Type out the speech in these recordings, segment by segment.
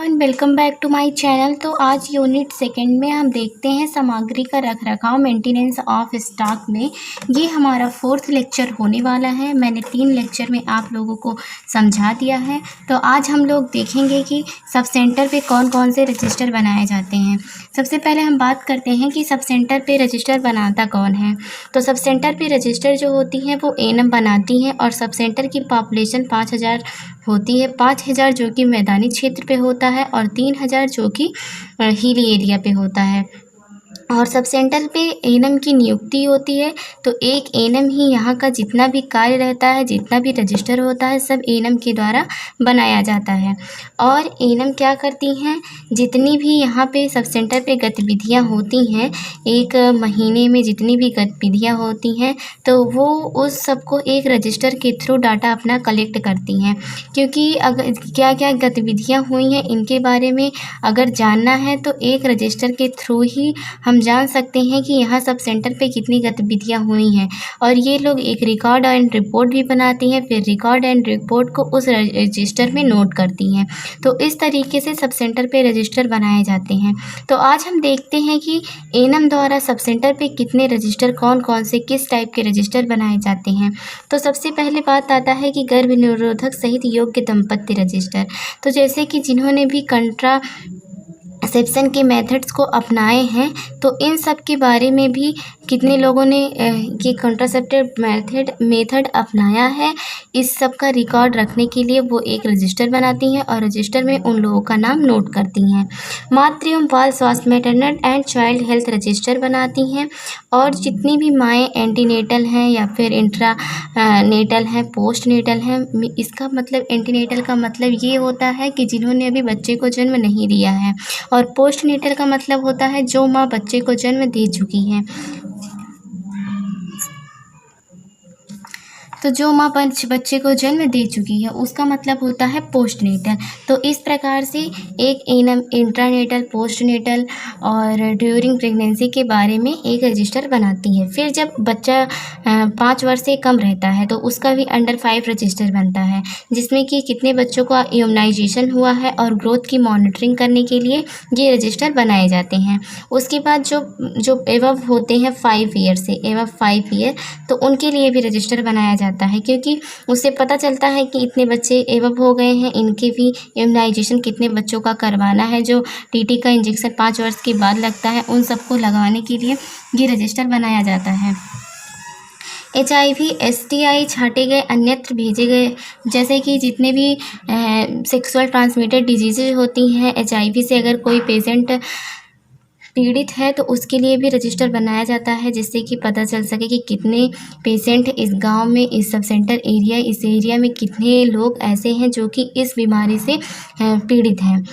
Everyone, welcome back to my channel. तो आज unit second में हम देखते हैं सामग्री का रखरखाव मेंटेनेंस ऑफ स्टॉक में। ये हमारा 4th लेक्चर होने वाला है। मैंने 3 लेक्चर में आप लोगों को समझा दिया है। तो आज हम लोग देखेंगे कि सब सेंटर पे कौन कौन से रजिस्टर बनाए जाते हैं। सबसे पहले हम बात करते हैं कि सब सेंटर पे रजिस्टर बनाता कौन है। तो सब सेंटर पे रजिस्टर जो होती हैं वो एएनएम बनाती हैं और सब सेंटर की पॉपुलेशन 5000 होती है। 5000 जो कि मैदानी क्षेत्र पे होता है और 3000 जो कि हिली एरिया पे होता है। और सब सेंटर पे एएनएम की नियुक्ति होती है। तो एक एएनएम ही यहाँ का जितना भी कार्य रहता है, जितना भी रजिस्टर होता है, सब एएनएम के द्वारा बनाया जाता है। और एएनएम क्या करती हैं, जितनी भी यहाँ पे सब सेंटर पे गतिविधियाँ होती हैं, एक महीने में जितनी भी गतिविधियाँ होती हैं, तो वो उस सबको एक रजिस्टर के थ्रू डाटा अपना कलेक्ट करती हैं। क्योंकि अगर क्या क्या गतिविधियाँ हुई हैं इनके बारे में अगर जानना है तो एक रजिस्टर के थ्रू ही हम जान सकते हैं कि यहाँ सब सेंटर पे कितनी गतिविधियाँ हुई हैं। और ये लोग एक रिकॉर्ड एंड रिपोर्ट भी बनाती हैं, फिर रिकॉर्ड एंड रिपोर्ट को उस रजिस्टर में नोट करती हैं। तो इस तरीके से सब सेंटर पे रजिस्टर बनाए जाते हैं। तो आज हम देखते हैं कि एएनएम द्वारा सब सेंटर पे कितने रजिस्टर, कौन कौन से किस टाइप के रजिस्टर बनाए जाते हैं। तो सबसे पहले बात आता है कि गर्भ निरोधक सहित योग्य दंपत्ति रजिस्टर। तो जैसे कि जिन्होंने भी कंट्रासेप्शन के मेथड्स को अपनाए हैं, तो इन सब के बारे में भी कितने लोगों ने ये कंट्रासेप्टिव मेथड अपनाया है, इस सब का रिकॉर्ड रखने के लिए वो एक रजिस्टर बनाती हैं और रजिस्टर में उन लोगों का नाम नोट करती हैं। मातृ एवं बाल स्वास्थ्य maternal and child health register बनाती हैं। और जितनी भी माएँ एंटीनेटल हैं या फिर इंट्रा नेटल हैं, पोस्ट नेटल हैं, इसका मतलब एंटीनेटल का मतलब ये होता है कि जिन्होंने अभी बच्चे को जन्म नहीं दिया है, और पोस्ट नेटल का मतलब होता है जो माँ बच्चे को जन्म दे चुकी हैं। तो जो माँ बच्चे को जन्म दे चुकी है उसका मतलब होता है पोस्ट नेटल। तो इस प्रकार से एक एएनएम इंट्रानेटल, पोस्ट नेटल और ड्यूरिंग प्रेगनेंसी के बारे में एक रजिस्टर बनाती है। फिर जब बच्चा 5 वर्ष से कम रहता है तो उसका भी अंडर 5 रजिस्टर बनता है, जिसमें कि कितने बच्चों का इम्यूनाइजेशन हुआ है और ग्रोथ की मॉनिटरिंग करने के लिए ये रजिस्टर बनाए जाते हैं। उसके बाद जो एवव होते हैं 5 ईयर से एवव 5 ईयर, तो उनके लिए भी रजिस्टर बनाया जाता है, क्योंकि उससे पता चलता है कि इतने बच्चे एवब हो गए हैं, इनके भी इम्यूनाइजेशन कितने बच्चों का करवाना है। जो टीटी का इंजेक्शन 5 वर्ष के बाद लगता है, उन सबको लगाने के लिए ये रजिस्टर बनाया जाता है। HIV, STI छांटे गए, अन्यत्र भेजे गए, जैसे कि जितने भी सेक्सुअल ट्रांसमिटेड डिजीज़ेज होती हैं, HIV से अगर कोई पेशेंट पीड़ित है तो उसके लिए भी रजिस्टर बनाया जाता है, जिससे कि पता चल सके कि कितने पेशेंट इस गांव में, इस सब सेंटर एरिया, इस एरिया में कितने लोग ऐसे हैं जो कि इस बीमारी से पीड़ित हैं।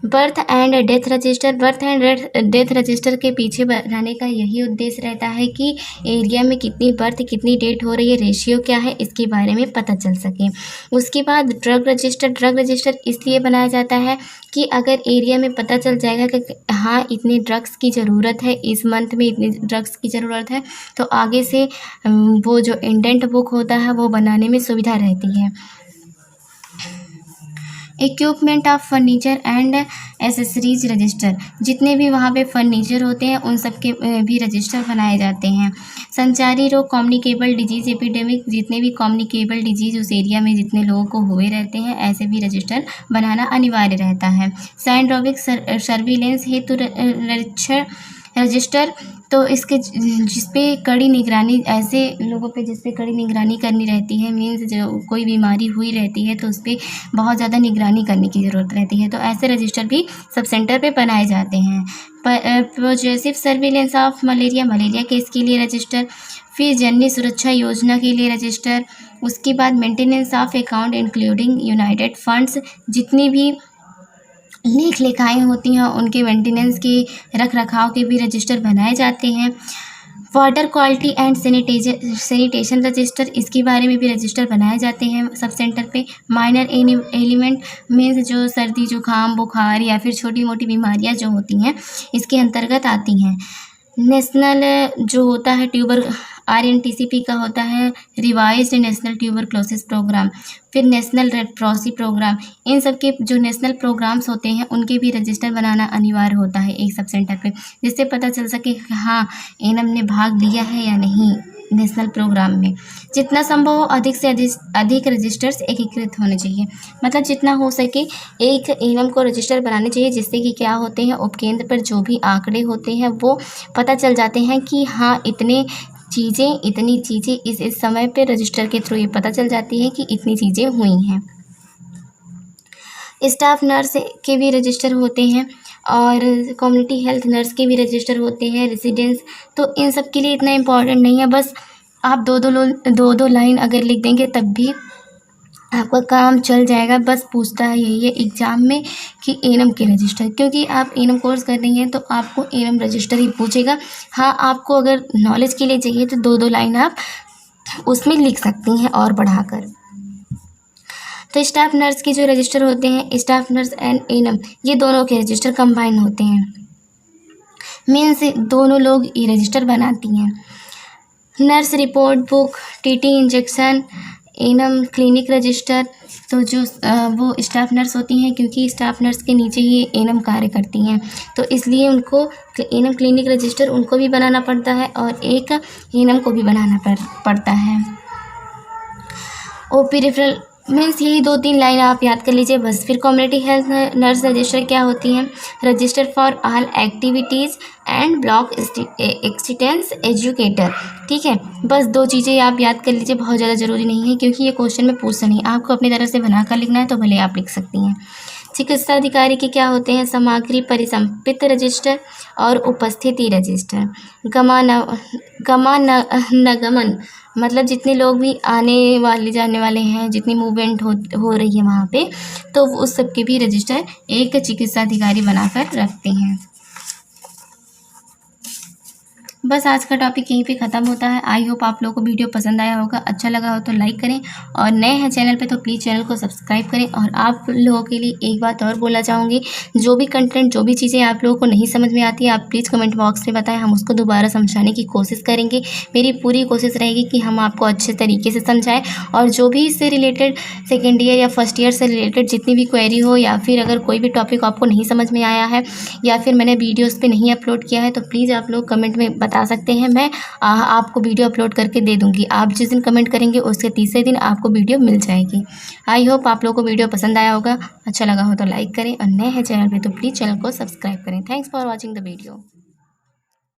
Birth and death register. Birth and death register के पीछे बनाने का यही उद्देश्य रहता है कि एरिया में कितनी बर्थ, कितनी डेथ हो रही है, रेशियो क्या है, इसके बारे में पता चल सके। उसके बाद ड्रग रजिस्टर। ड्रग रजिस्टर इसलिए बनाया जाता है कि अगर एरिया में पता चल जाएगा कि हाँ इतने ड्रग्स की ज़रूरत है, इस मंथ में इतने ड्रग्स की ज़रूरत है, तो आगे से वो जो इंडेंट बुक होता है वो बनाने में सुविधा रहती है। Equipment of furniture and accessories register. जितने भी वहाँ पे फर्नीचर होते हैं उन सब के भी रजिस्टर बनाए जाते हैं। संचारी रोग, कम्युनिकेबल डिजीज़, एपिडेमिक, जितने भी कम्युनिकेबल डिजीज़ उस एरिया में जितने लोगों को हुए रहते हैं, ऐसे भी रजिस्टर बनाना अनिवार्य रहता है। साइंड्रोमिक सर्विलेंस हेतु रजिस्टर। तो इसके जिस पे कड़ी निगरानी, ऐसे लोगों पे जिस पे कड़ी निगरानी करनी रहती है, मीन्स जो कोई बीमारी हुई रहती है तो उस पर बहुत ज़्यादा निगरानी करने की ज़रूरत रहती है, तो ऐसे रजिस्टर भी सब सेंटर पे बनाए जाते हैं। Progressive surveillance of malaria, malaria case के लिए रजिस्टर। फिर जननी सुरक्षा योजना के लिए रजिस्टर। उसके बाद maintenance of account including United funds, जितनी भी लेख लेखाएँ होती हैं उनके मेंटेनेंस के रख रखाव के भी रजिस्टर बनाए जाते हैं। Water quality and sanitation register, इसके बारे में भी रजिस्टर बनाए जाते हैं सब सेंटर पे। माइनर एलिमेंट मीन्स जो सर्दी, जुकाम, बुखार या फिर छोटी मोटी बीमारियां जो होती हैं इसके अंतर्गत आती हैं। नेशनल जो होता है RNTCP का होता है रिवाइज्ड नेशनल ट्यूबरक्लोसिस प्रोग्राम, फिर नेशनल रेड क्रॉस प्रोग्राम। इन सब के जो नेशनल प्रोग्राम्स होते हैं उनके भी रजिस्टर बनाना अनिवार्य होता है एक सब सेंटर पे, जिससे पता चल सके कि हाँ एनम ने भाग लिया है या नहीं नेशनल प्रोग्राम में। जितना संभव हो अधिक से अधिक रजिस्टर्स एकीकृत होने चाहिए, मतलब जितना हो सके एक एनम को रजिस्टर बनाने चाहिए, जिससे कि क्या होते हैं उपकेंद्र पर जो भी आंकड़े होते हैं वो पता चल जाते हैं कि हाँ इतनी चीज़ें इस समय पे रजिस्टर के थ्रू ये पता चल जाती है कि इतनी चीज़ें हुई हैं। स्टाफ नर्स के भी रजिस्टर होते हैं और कम्युनिटी हेल्थ नर्स के भी रजिस्टर होते हैं, रेसिडेंस। तो इन सब के लिए इतना इम्पोर्टेंट नहीं है, बस आप दो लाइन अगर लिख देंगे तब भी आपका काम चल जाएगा। बस पूछता है यही है एग्ज़ाम में कि एनम के रजिस्टर, क्योंकि आप एनम कोर्स कर रही हैं तो आपको एनम रजिस्टर ही पूछेगा। हाँ आपको अगर नॉलेज के लिए चाहिए तो दो लाइन आप उसमें लिख सकती हैं और बढ़ाकर। तो स्टाफ नर्स के जो रजिस्टर होते हैं, स्टाफ नर्स एंड एनम, ये दोनों के रजिस्टर कंबाइन होते हैं, मीन्स दोनों लोग ये रजिस्टर बनाती हैं। Nurse report book, TT injection, annum clinic register. तो जो वो स्टाफ नर्स होती हैं, क्योंकि स्टाफ नर्स के नीचे ही एनम कार्य करती हैं तो इसलिए उनको एनम क्लिनिक रजिस्टर उनको भी बनाना पड़ता है और एक एनम को भी बनाना पड़ता है। ओपी रेफरल मीन्स यही 2-3 लाइन आप याद कर लीजिए बस। फिर कम्युनिटी हेल्थ नर्स रजिस्टर क्या होती हैं, register for all activities and block expanse educator. ठीक है, बस 2 चीज़ें आप याद कर लीजिए, बहुत ज़्यादा ज़रूरी नहीं है क्योंकि ये क्वेश्चन में पूछता नहीं, आपको अपनी तरफ से बनाकर लिखना है तो भले आप लिख सकती हैं। चिकित्सा अधिकारी के क्या होते हैं, सामग्री परिसंपित रजिस्टर और उपस्थिति रजिस्टर। गमनागमन मतलब जितने लोग भी आने वाले जाने वाले हैं, जितनी मूवमेंट हो रही है वहाँ पे, तो उस सब के भी रजिस्टर एक चिकित्सा अधिकारी बनाकर रखते हैं। बस आज का टॉपिक यहीं पे ख़त्म होता है। आई होप आप लोगों को वीडियो पसंद आया होगा, अच्छा लगा हो तो लाइक करें और नए हैं चैनल पे तो प्लीज़ चैनल को सब्सक्राइब करें। और आप लोगों के लिए एक बात और बोलना चाहूँगी, जो भी कंटेंट जो भी चीज़ें आप लोगों को नहीं समझ में आती है आप प्लीज़ कमेंट बॉक्स में बताएं, हम उसको दोबारा समझाने की कोशिश करेंगे। मेरी पूरी कोशिश रहेगी कि हम आपको अच्छे तरीके से समझाएँ और जो भी इससे रिलेटेड सेकेंड ईयर या फर्स्ट ईयर से रिलेटेड जितनी भी क्वेरी हो या फिर अगर कोई भी टॉपिक आपको नहीं समझ में आया है या फिर मैंने वीडियोज़ पे नहीं अपलोड किया है तो प्लीज़ आप लोग कमेंट में बता सकते हैं, मैं आपको वीडियो अपलोड करके दे दूंगी। आप जिस दिन कमेंट करेंगे उसके तीसरे दिन आपको वीडियो मिल जाएगी। आई होप आप लोगों को वीडियो पसंद आया होगा, अच्छा लगा हो तो लाइक करें और नए हैं चैनल पे तो प्लीज़ चैनल को सब्सक्राइब करें। Thanks for watching the video.